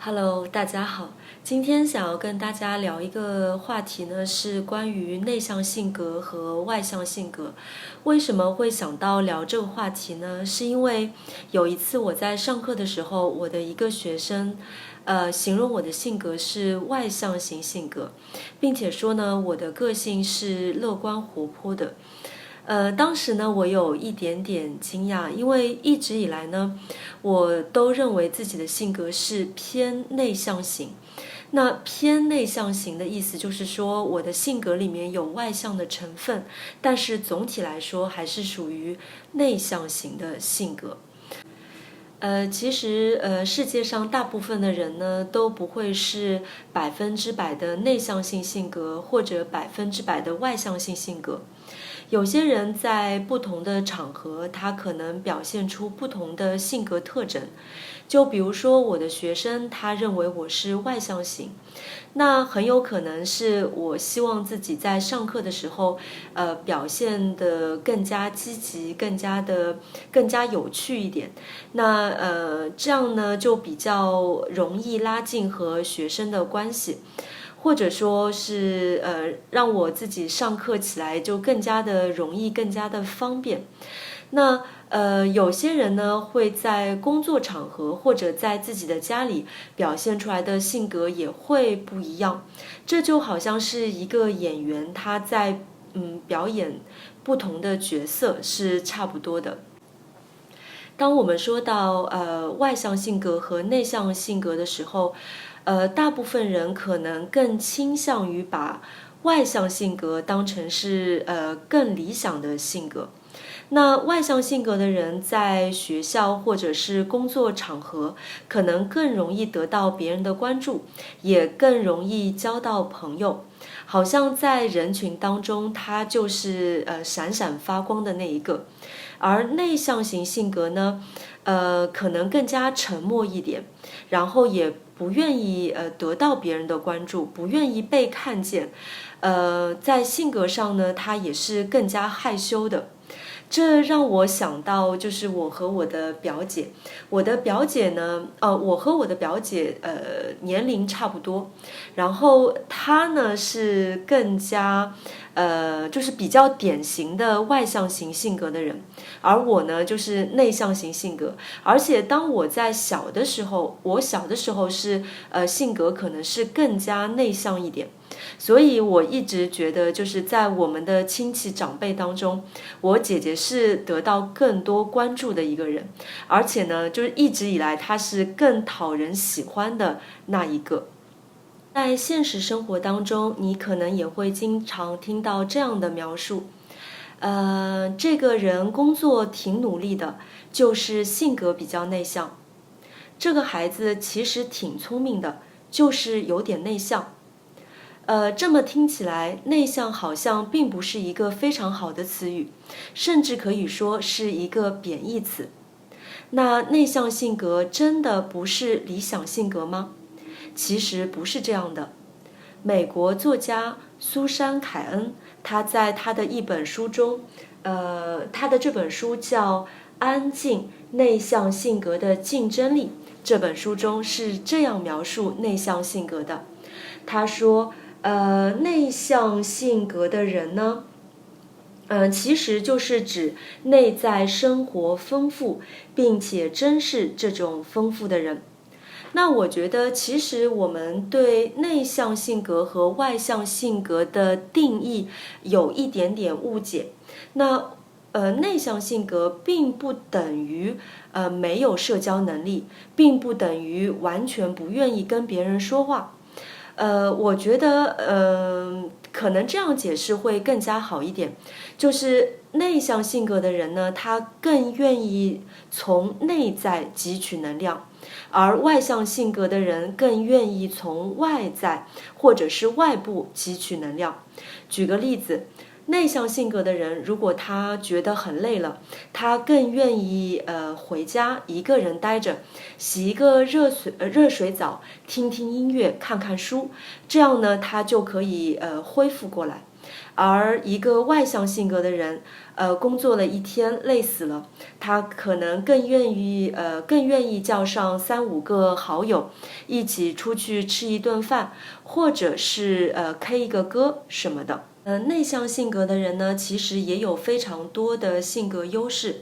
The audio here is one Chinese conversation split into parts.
Hello，大家好。今天想要跟大家聊一个话题呢，是关于内向性格和外向性格。为什么会想到聊这个话题呢？是因为有一次我在上课的时候，我的一个学生，形容我的性格是外向型性格，并且说呢，我的个性是乐观活泼的。当时呢，我有一点点惊讶，因为一直以来呢，我都认为自己的性格是偏内向型。那偏内向型的意思就是说，我的性格里面有外向的成分，但是总体来说还是属于内向型的性格。其实世界上大部分的人呢，都不会是100%的内向性性格，或者100%的外向性性格。有些人在不同的场合，他可能表现出不同的性格特征。就比如说我的学生，他认为我是外向型，那很有可能是我希望自己在上课的时候，表现得更加积极，更加有趣一点。那这样呢，就比较容易拉近和学生的关系。或者说是让我自己上课起来就更加的容易，更加的方便。那有些人呢会在工作场合或者在自己的家里表现出来的性格也会不一样。这就好像是一个演员他在表演不同的角色是差不多的。当我们说到外向性格和内向性格的时候，大部分人可能更倾向于把外向性格当成是更理想的性格。那外向性格的人在学校或者是工作场合，可能更容易得到别人的关注，也更容易交到朋友。好像在人群当中，他就是闪闪发光的那一个。而内向型性格呢，可能更加沉默一点，然后也不愿意得到别人的关注，不愿意被看见。在性格上呢，他也是更加害羞的。这让我想到，就是我和我的表姐。我的表姐呢，我和我的表姐年龄差不多，然后她呢是更加就是比较典型的外向型性格的人，而我呢就是内向型性格。而且当我在小的时候，我小的时候是性格可能是更加内向一点。所以我一直觉得，就是在我们的亲戚长辈当中，我姐姐是得到更多关注的一个人，而且呢，就是一直以来她是更讨人喜欢的那一个。在现实生活当中，你可能也会经常听到这样的描述，这个人工作挺努力的，就是性格比较内向。这个孩子其实挺聪明的，就是有点内向。这么听起来，内向好像并不是一个非常好的词语，甚至可以说是一个贬义词。那内向性格真的不是理想性格吗？其实不是这样的。美国作家苏珊·凯恩，他在他的一本书中，他的这本书叫《安静内向性格的竞争力》。这本书中是这样描述内向性格的，他说。内向性格的人呢，其实就是指内在生活丰富，并且珍视这种丰富的人。那我觉得，其实我们对内向性格和外向性格的定义有一点点误解。那内向性格并不等于没有社交能力，并不等于完全不愿意跟别人说话。我觉得，可能这样解释会更加好一点。就是内向性格的人呢，他更愿意从内在汲取能量，而外向性格的人更愿意从外在或者是外部汲取能量。举个例子。内向性格的人，如果他觉得很累了，他更愿意回家一个人待着，洗一个热水澡，听听音乐，看看书，这样呢他就可以恢复过来。而一个外向性格的人，工作了一天累死了，他可能更愿意叫上3-5个好友一起出去吃一顿饭，或者是K 一个歌什么的。内向性格的人呢，其实也有非常多的性格优势。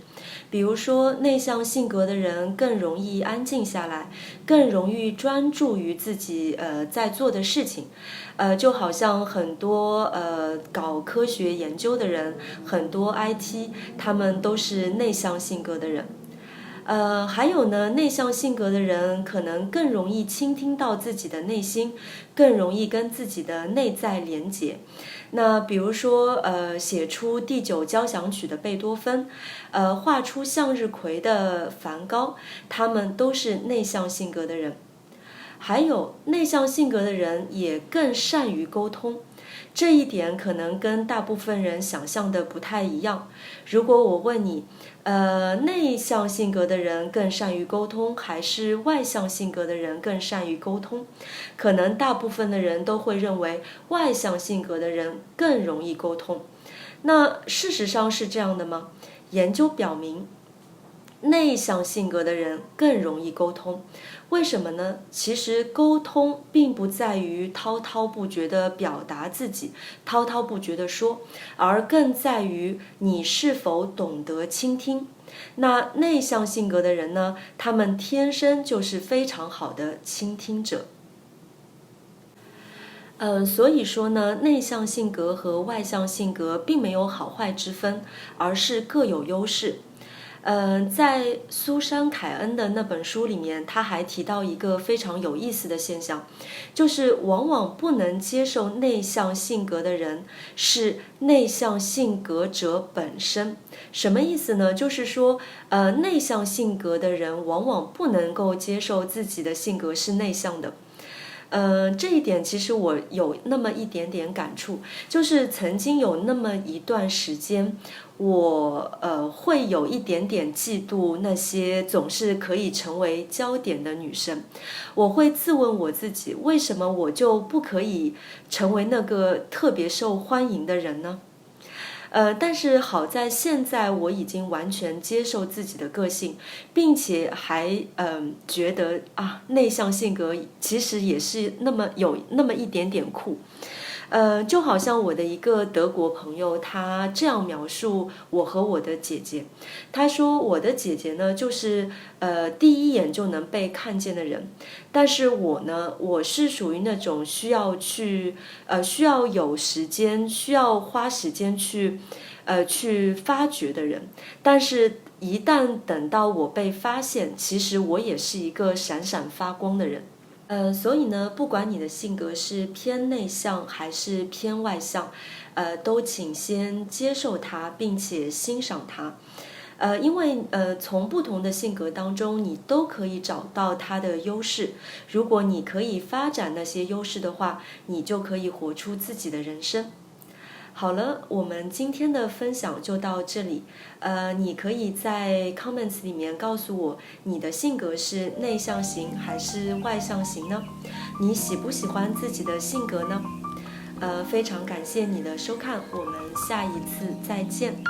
比如说，内向性格的人更容易安静下来，更容易专注于自己在做的事情。就好像很多搞科学研究的人，很多 IT， 他们都是内向性格的人。还有呢，内向性格的人可能更容易倾听到自己的内心，更容易跟自己的内在连结。那比如说，写出第9交响曲的贝多芬，画出向日葵的梵高，他们都是内向性格的人。还有内向性格的人也更善于沟通，这一点可能跟大部分人想象的不太一样。如果我问你，内向性格的人更善于沟通，还是外向性格的人更善于沟通？可能大部分的人都会认为外向性格的人更容易沟通。那事实上是这样的吗？研究表明，内向性格的人更容易沟通。为什么呢？其实沟通并不在于滔滔不绝地表达自己，滔滔不绝地说，而更在于你是否懂得倾听。那内向性格的人呢，他们天生就是非常好的倾听者。所以说呢，内向性格和外向性格并没有好坏之分，而是各有优势。在苏珊·凯恩的那本书里面，他还提到一个非常有意思的现象，就是往往不能接受内向性格的人是内向性格者本身。什么意思呢？就是说，内向性格的人往往不能够接受自己的性格是内向的。这一点其实我有那么一点点感触，就是曾经有那么一段时间，我会有一点点嫉妒那些总是可以成为焦点的女生。我会自问我自己，为什么我就不可以成为那个特别受欢迎的人呢？但是好在现在我已经完全接受自己的个性，并且还觉得内向性格其实也是有那么一点点酷。就好像我的一个德国朋友，他这样描述我和我的姐姐。他说我的姐姐呢，就是第一眼就能被看见的人，但是我呢，我是属于那种需要有时间，需要花时间去发掘的人。但是一旦等到我被发现，其实我也是一个闪闪发光的人。所以呢，不管你的性格是偏内向还是偏外向，都请先接受它，并且欣赏它。因为从不同的性格当中，你都可以找到它的优势。如果你可以发展那些优势的话，你就可以活出自己的人生。好了，我们今天的分享就到这里。你可以在 comments 里面告诉我，你的性格是内向型还是外向型呢？你喜不喜欢自己的性格呢？非常感谢你的收看，我们下一次再见。